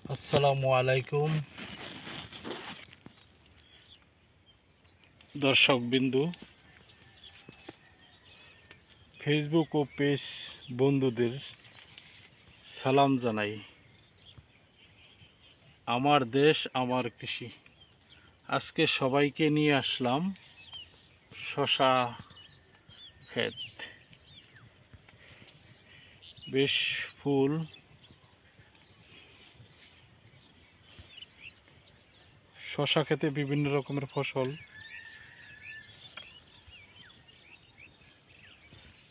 আসসালামু আলাইকুম দর্শক বিন্দু, ফেসবুক ও পেজ বন্ধুদের সালাম জানাই। আমার দেশ আমার কৃষি। আজকে সবাইকে নিয়ে আসলাম শশা ক্ষেত। বেশ ফুল, শশা ক্ষেতে বিভিন্ন রকমের ফসল।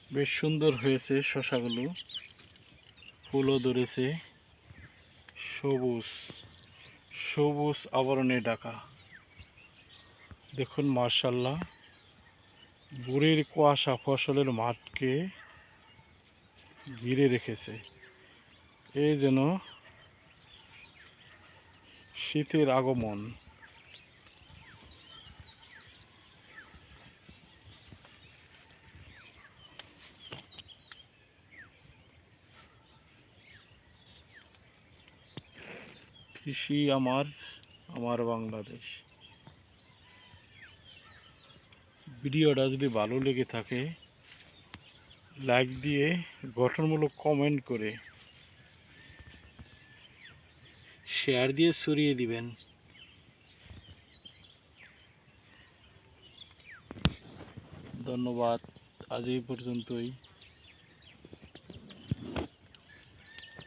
বেশ সুন্দর হয়েছে শশাগুলো, ফুলও ধরেছে, সবুজ সবুজ আবরণে ঢাকা। দেখুন মাশাআল্লাহ, ভোরের কুয়াশা ফসলের মাঠকে ঘিরে রেখেছে। এই যেন শীতের আগমন। কৃষি আমার, আমার বাংলাদেশ। ভিডিওটা যদি ভালো লেগে থাকে লাইক দিয়ে, গঠনমূলক কমেন্ট করে, শেয়ার দিয়ে ছড়িয়ে দিবেন। ধন্যবাদ। আজ এই পর্যন্তই।